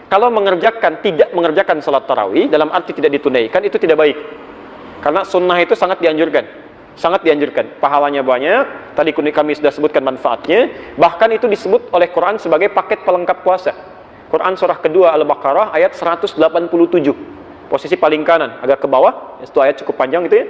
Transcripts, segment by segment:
Kalau tidak mengerjakan salat tarawih dalam arti tidak ditunaikan, itu tidak baik. Karena sunnah itu sangat dianjurkan. Sangat dianjurkan. Pahalanya banyak. Tadi kami sudah sebutkan manfaatnya. Bahkan itu disebut oleh Quran sebagai paket pelengkap puasa. Quran surah kedua Al-Baqarah ayat 187. Posisi paling kanan, agak ke bawah. Itu ayat cukup panjang itu ya.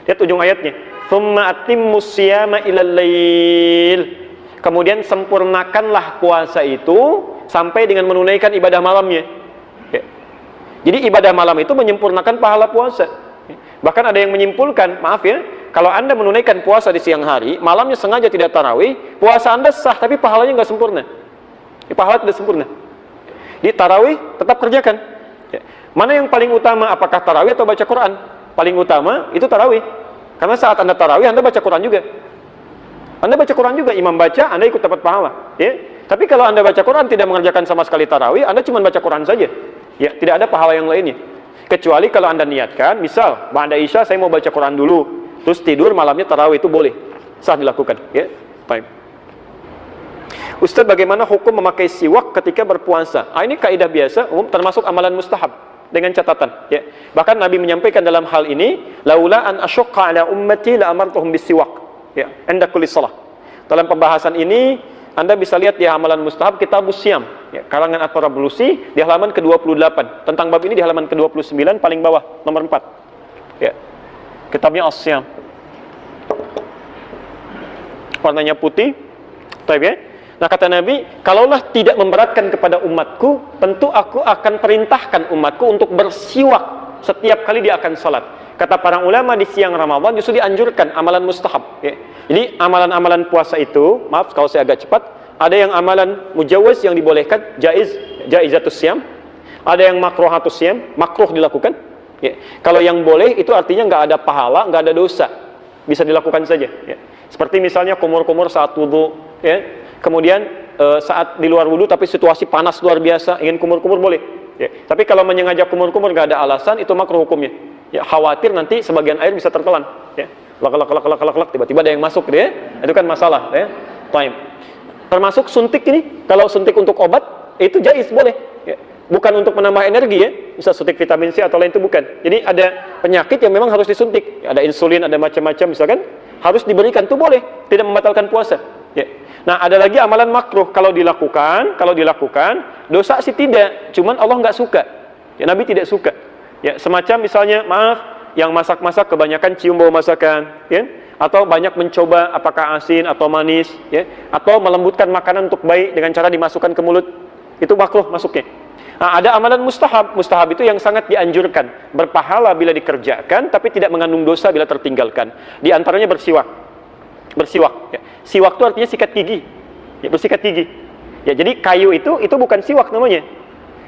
Lihat ujung ayatnya. Tsumma atimmus siyama ilal lail. Kemudian sempurnakanlah puasa itu sampai dengan menunaikan ibadah malamnya. Ya. Jadi ibadah malam itu menyempurnakan pahala puasa. Bahkan ada yang menyimpulkan, maaf ya, kalau Anda menunaikan puasa di siang hari, malamnya sengaja tidak tarawih, puasa Anda sah, tapi pahalanya nggak sempurna. Pahala tidak sempurna. Di tarawih tetap kerjakan. Ya. Mana yang paling utama? Apakah tarawih atau baca Quran? Paling utama itu tarawih. Karena saat Anda tarawih, Anda baca Quran juga. Anda baca Quran juga, imam baca, Anda ikut dapat pahala. Ya. Tapi kalau Anda baca Quran tidak mengerjakan sama sekali tarawih, Anda cuma baca Quran saja. Ya, tidak ada pahala yang lainnya. Kecuali kalau Anda niatkan, misal ba'da Isya saya mau baca Quran dulu, terus tidur malamnya tarawih, itu boleh. Sah dilakukan, ya. Baik. Ustaz, bagaimana hukum memakai siwak ketika berpuasa? Ini kaidah biasa, umum, termasuk amalan mustahab dengan catatan, ya. Bahkan Nabi menyampaikan dalam hal ini, laula an asyqa ala ummati la amartuhum bisiwak. Ya, inda kulli shalah. Dalam pembahasan ini Anda bisa lihat di halaman mustahab Kitabus Syam, ya, karangan At-Tarablusi di halaman ke-28. Tentang bab ini di halaman ke-29 paling bawah, nomor 4. Ya. Kitabnya As-Syam. Warnanya putih. Baik ya. Nah, kata Nabi, kalaulah tidak memberatkan kepada umatku, tentu aku akan perintahkan umatku untuk bersiwak setiap kali dia akan salat. Kata para ulama, di siang Ramadan justru dianjurkan amalan mustahab, ya. Jadi amalan-amalan puasa itu, maaf kalau saya agak cepat, ada yang amalan mujawaz yang dibolehkan, jaizatus syam, ada yang makruhatus syam, makruh dilakukan, ya. Kalau yang boleh itu artinya nggak ada pahala, nggak ada dosa, bisa dilakukan saja, ya. Seperti misalnya kumur-kumur saat wudu, ya. Kemudian saat di luar wudu tapi situasi panas luar biasa, ingin kumur-kumur boleh, ya. Tapi kalau menyengaja kumur-kumur nggak ada alasan, itu makruh hukumnya. Ya, khawatir nanti sebagian air bisa tertelan, ya. Lak, tiba-tiba ada yang masuk gitu, ya. Itu kan masalah, ya. Time. Termasuk suntik ini, kalau suntik untuk obat itu jaiz, boleh, ya. Bukan untuk menambah energi, ya. Bisa suntik vitamin C atau lain, itu bukan. Jadi ada penyakit yang memang harus disuntik, ada insulin, ada macam-macam misalkan, harus diberikan, itu boleh, tidak membatalkan puasa, ya. Nah, ada lagi amalan makruh, kalau dilakukan dosa sih tidak, cuman Allah nggak suka, ya, Nabi tidak suka. Ya, semacam misalnya, maaf, yang masak-masak kebanyakan cium bau masakan, ya, atau banyak mencoba apakah asin atau manis, ya, atau melembutkan makanan untuk baik dengan cara dimasukkan ke mulut, itu makruh masuknya. Nah, ada amalan mustahab. Mustahab itu yang sangat dianjurkan, berpahala bila dikerjakan, tapi tidak mengandung dosa bila tertinggalkan. Di antaranya bersiwak. Ya. Siwak itu artinya sikat gigi, ya, bersikat gigi. Ya, jadi kayu itu bukan siwak namanya.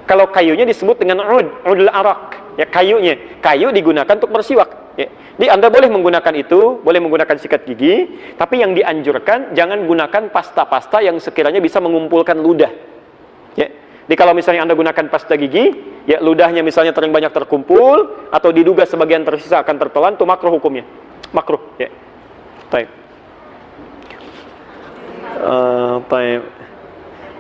Kalau kayunya disebut dengan udul arak, ya, kayu digunakan untuk bersiwak, ya. Jadi Anda boleh menggunakan itu, boleh menggunakan sikat gigi, tapi yang dianjurkan jangan gunakan pasta-pasta yang sekiranya bisa mengumpulkan ludah, ya. Jadi kalau misalnya Anda gunakan pasta gigi, ya, ludahnya misalnya terlalu banyak terkumpul atau diduga sebagian tersisa akan tertelan, itu makruh hukumnya, makruh, ya. Baik.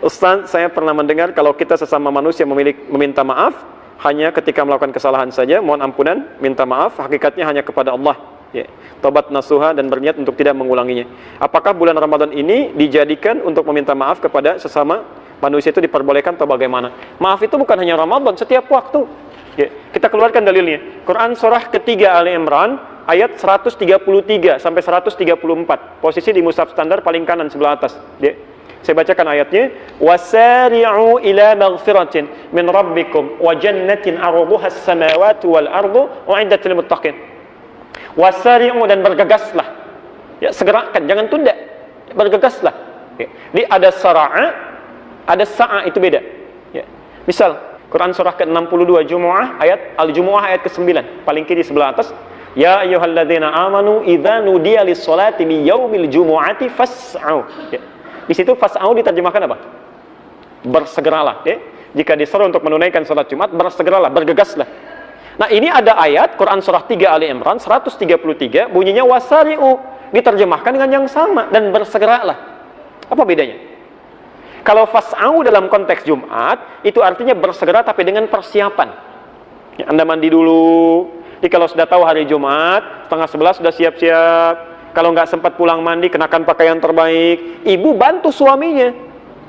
Ustaz, saya pernah mendengar kalau kita sesama manusia meminta maaf hanya ketika melakukan kesalahan saja, mohon ampunan, minta maaf, hakikatnya hanya kepada Allah, ya. Tobat nasuha dan berniat untuk tidak mengulanginya. Apakah bulan Ramadan ini dijadikan untuk meminta maaf kepada sesama manusia, itu diperbolehkan atau bagaimana? Maaf itu bukan hanya Ramadan, setiap waktu, ya. Kita keluarkan dalilnya. Quran surah ketiga Ali Imran ayat 133 sampai 134. Posisi di mushaf standar paling kanan sebelah atas, ya. Saya bacakan ayatnya. Wasari'u ila maghfiratin min rabbikum wa jannatin 'arduha as-samawati wal ardu u'iddat lil muttaqin. Wasari'u, dan bergegaslah. Ya, segerakan, jangan tunda. Bergegaslah. Ya. Jadi ada sara'a, ada sa'a, itu beda. Ya. Misal Quran surah ke-62 Jumu'ah ayat Al-Jumu'ah ayat ke-9, paling kiri sebelah atas. Ya ayyuhalladzina amanu idza nudiya lis-salati min yaumil jumu'ati fas'au. Ya. Di situ fas'au diterjemahkan apa? Bersegeralah, ya. Jika disuruh untuk menunaikan salat Jumat, bersegeralah, bergegaslah. Nah, ini ada ayat Quran surah 3 Ali Imran 133 bunyinya wasari'u, diterjemahkan dengan yang sama, dan bersegeralah. Apa bedanya? Kalau fas'au dalam konteks Jumat, itu artinya bersegera tapi dengan persiapan. Ya, Anda mandi dulu. Jadi kalau sudah tahu hari Jumat, 10:30 sudah siap-siap. Kalau nggak sempat pulang mandi, kenakan pakaian terbaik. Ibu bantu suaminya.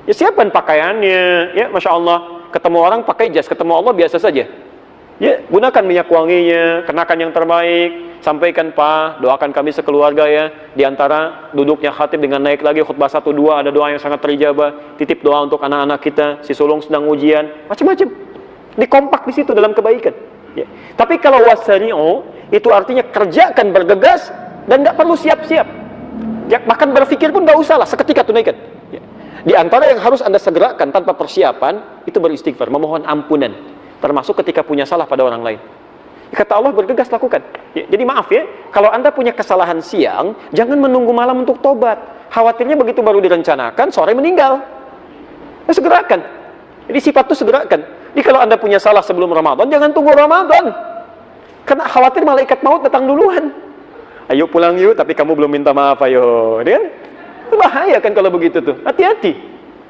Ya siapkan pakaiannya. Ya, Masya Allah. Ketemu orang pakai jas, ketemu Allah biasa saja. Ya, gunakan minyak wanginya, kenakan yang terbaik, sampaikan Pak, doakan kami sekeluarga ya. Di antara duduknya khatib dengan naik lagi khutbah 1-2 ada doa yang sangat terijabah. Titip doa untuk anak-anak kita, si sulung sedang ujian, macam-macam. Dikompak di situ dalam kebaikan. Ya. Tapi kalau wasari'u itu artinya kerjakan bergegas dan nggak perlu siap-siap. Ya, bahkan berpikir pun nggak usah lah, seketika tunaikan. Ya. Di antara yang harus Anda segerakan tanpa persiapan itu beristighfar, memohon ampunan. Termasuk ketika punya salah pada orang lain. Kata Allah bergegas lakukan. Ya, jadi maaf ya, kalau Anda punya kesalahan siang, jangan menunggu malam untuk tobat. Khawatirnya begitu baru direncanakan, sore meninggal. Ya, segerakan. Jadi sifat itu segerakan. Jadi kalau Anda punya salah sebelum Ramadan, jangan tunggu Ramadan. Karena khawatir malaikat maut datang duluan. Ayo pulang yuk, tapi kamu belum minta maaf, ayo. Kan? Itu bahaya kan kalau begitu tuh. Hati-hati.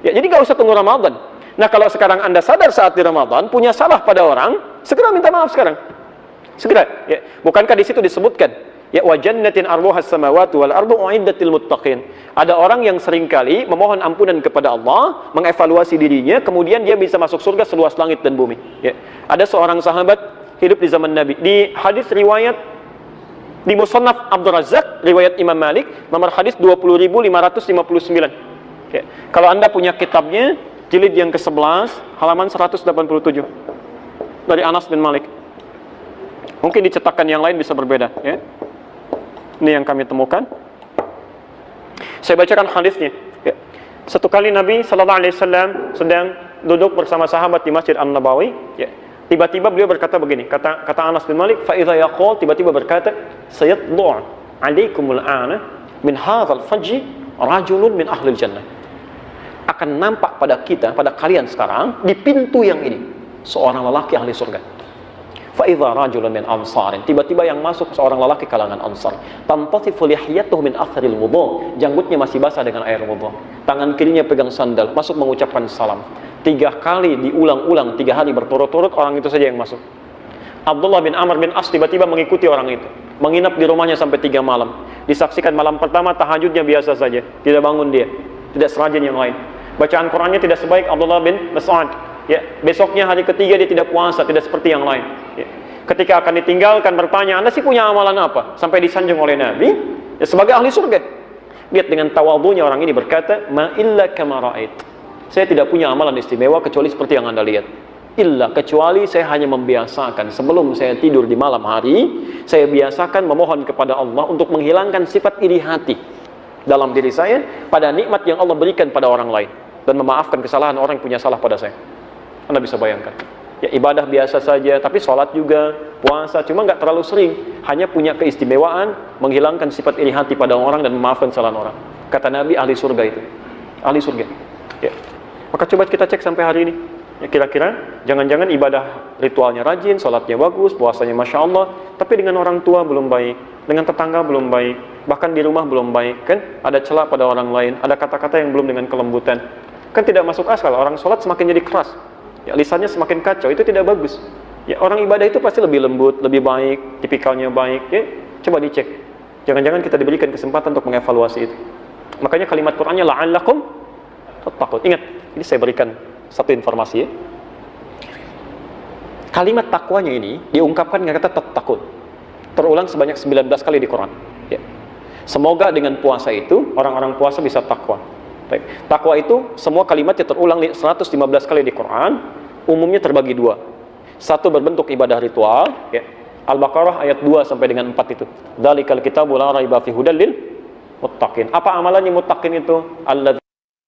Ya, jadi nggak usah tunggu Ramadan. Nah kalau sekarang Anda sadar saat di Ramadan punya salah pada orang, segera minta maaf sekarang. Segera. Ya. Bukankah di situ disebutkan, ya wa jannatin arduhas samawati wal ardu uiddatil muttaqin. Ada orang yang seringkali memohon ampunan kepada Allah, mengevaluasi dirinya, kemudian dia bisa masuk surga seluas langit dan bumi. Ya. Ada seorang sahabat hidup di zaman Nabi. Di hadis riwayat di Musannaf Abdul Razzaq, riwayat Imam Malik, nomor hadis 20.559. Ya. Kalau Anda punya kitabnya, jilid yang ke-11, halaman 187 dari Anas bin Malik. Mungkin di cetakan yang lain bisa berbeda ya. Ini yang kami temukan. Saya bacakan hadisnya ya. Satu kali Nabi SAW sedang duduk bersama sahabat di Masjid An-Nabawi ya. Tiba-tiba beliau berkata begini, kata Anas bin Malik, fa idza yaqul, tiba-tiba berkata, sayatlu' alaikumul ana min hadzal fajj rajulun min ahlil jannah. Akan nampak pada kita, pada kalian sekarang di pintu yang ini seorang lelaki ahli surga. Fa idza rajulun min ansarin, tiba-tiba yang masuk seorang lelaki kalangan Ansar. Tantathifu lihiyatuhu min atharil wudu, janggutnya masih basah dengan air wudu. Tangan kirinya pegang sandal, masuk mengucapkan salam. 3 kali diulang-ulang, 3 hari berturut-turut orang itu saja yang masuk. Abdullah bin Amr bin As tiba-tiba mengikuti orang itu, menginap di rumahnya sampai 3 malam. Disaksikan malam pertama tahajudnya biasa saja, tidak bangun dia, tidak serajin yang lain. Bacaan Qurannya tidak sebaik Abdullah bin Mas'ud. Ya, besoknya hari ketiga dia tidak puasa, tidak seperti yang lain. Ya. Ketika akan ditinggalkan bertanya, Anda sih punya amalan apa? Sampai disanjung oleh Nabi, ya, sebagai ahli surga. Lihat dengan tawadhunya orang ini berkata, ma illa kama ra'ait. Saya tidak punya amalan istimewa kecuali seperti yang Anda lihat. Illa, kecuali saya hanya membiasakan sebelum saya tidur di malam hari, saya biasakan memohon kepada Allah untuk menghilangkan sifat iri hati dalam diri saya pada nikmat yang Allah berikan pada orang lain dan memaafkan kesalahan orang yang punya salah pada saya. Anda bisa bayangkan ya, ibadah biasa saja, tapi sholat juga, puasa, cuma nggak terlalu sering, hanya punya keistimewaan menghilangkan sifat iri hati pada orang dan memaafkan kesalahan orang. Kata Nabi, ahli surga itu, ahli surga ya. Maka coba kita cek sampai hari ini ya, kira-kira jangan-jangan ibadah ritualnya rajin, sholatnya bagus, puasanya Masya Allah, tapi dengan orang tua belum baik, dengan tetangga belum baik, bahkan di rumah belum baik, kan ada celah pada orang lain, ada kata-kata yang belum dengan kelembutan, kan tidak masuk akal. Orang sholat semakin jadi keras ya, lisannya semakin kacau, itu tidak bagus ya. Orang ibadah itu pasti lebih lembut, lebih baik, tipikalnya baik ya. Coba dicek, jangan-jangan kita diberikan kesempatan untuk mengevaluasi itu. Makanya kalimat Qur'annya la'allakum tattaqun. Ingat, ini saya berikan satu informasi ya. Kalimat takwanya ini diungkapkan dengan kata tattaqun, terulang sebanyak 19 kali di Quran ya. Semoga dengan puasa itu orang-orang puasa bisa takwa. Takwa itu semua kalimatnya terulang 115 kali di Quran, umumnya terbagi 2. Satu berbentuk ibadah ritual ya. Al-Baqarah ayat 2 sampai dengan 4 itu. Dzalikal kitabul la raiba fihi hudal lil muttaqin. Apa amalannya muttaqin itu? Alladzina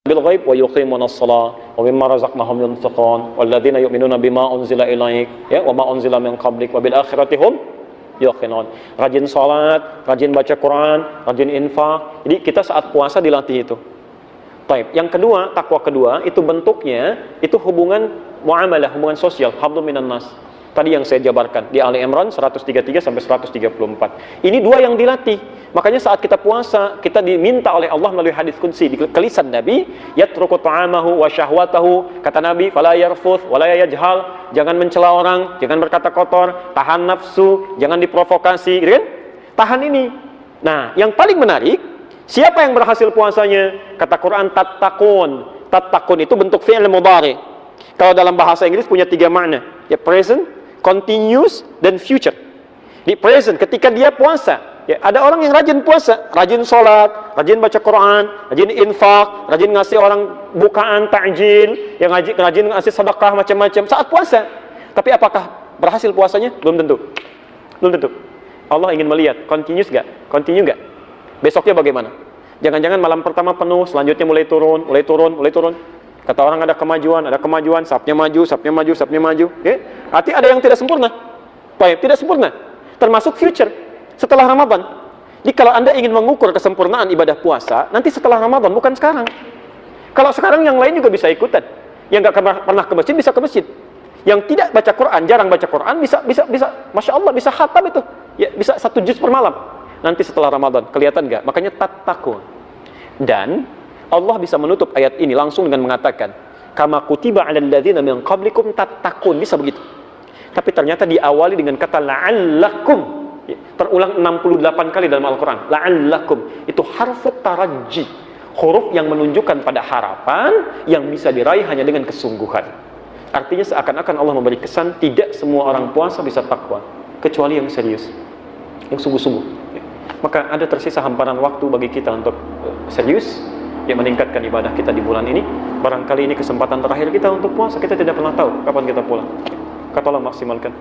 bil ghaib wa yuqimunas shalah wa mimma razaqnahum yunfiqun walladzina yu'minuna bima unzila ilaik ya wa ma unzila min qablik wa bil akhirati hum yuqinun. Rajin salat, rajin baca Quran, rajin infak. Jadi kita saat puasa dilatih itu. Baik, yang kedua, takwa kedua itu bentuknya itu hubungan muamalah, hubungan sosial, hablum minan nas. Tadi yang saya jabarkan di Ali Imran 133 sampai 134. Ini dua yang dilatih. Makanya saat kita puasa, kita diminta oleh Allah melalui hadis qudsi di lisan Nabi, yatruku ta'amahu wa syahwatahu, kata Nabi, fala yarfuth wa la yajhal, jangan mencela orang, jangan berkata kotor, tahan nafsu, jangan diprovokasi, gitu kan? Tahan ini. Nah, yang paling menarik, siapa yang berhasil puasanya? Kata Quran, tattaqun. Tattaqun itu bentuk fi'il mudhari. Kalau dalam bahasa Inggris punya 3 makna, ya present, continuous, dan future. Di present, ketika dia puasa, ya, ada orang yang rajin puasa, rajin sholat, rajin baca Quran, rajin infak, rajin ngasih orang bukaan, takjil, yang rajin ngasih sedekah macam-macam saat puasa. Tapi apakah berhasil puasanya? Belum tentu. Belum tentu. Allah ingin melihat, continuous gak? Continue gak? Besoknya bagaimana? Jangan-jangan malam pertama penuh, selanjutnya mulai turun, mulai turun, mulai turun. Kata orang ada kemajuan, sapnya maju, sapnya maju, sapnya maju. Okay? Arti ada yang tidak sempurna. Baik, tidak sempurna. Termasuk future, setelah Ramadan. Jadi kalau Anda ingin mengukur kesempurnaan ibadah puasa, nanti setelah Ramadan, bukan sekarang. Kalau sekarang yang lain juga bisa ikutan. Yang gak pernah ke masjid, bisa ke masjid. Yang tidak baca Quran, jarang baca Quran, bisa, Masya Allah, bisa khatam itu. Ya, bisa 1 juz per malam. Nanti setelah Ramadan, kelihatan gak? Makanya tattaqun. Dan Allah bisa menutup ayat ini langsung dengan mengatakan, kama kutiba 'alal ladzina min qablikum tattaqun, bisa begitu. Tapi ternyata diawali dengan kata la'allakum, terulang 68 kali dalam Al-Quran. La'allakum itu harfu taraji, huruf yang menunjukkan pada harapan yang bisa diraih hanya dengan kesungguhan. Artinya seakan-akan Allah memberi kesan tidak semua orang puasa bisa takwa, kecuali yang serius, yang sungguh-sungguh. Maka ada tersisa hamparan waktu bagi kita untuk serius, yang meningkatkan ibadah kita di bulan ini. Barangkali ini kesempatan terakhir kita untuk puasa. Kita tidak pernah tahu kapan kita pulang. Katalah maksimalkan.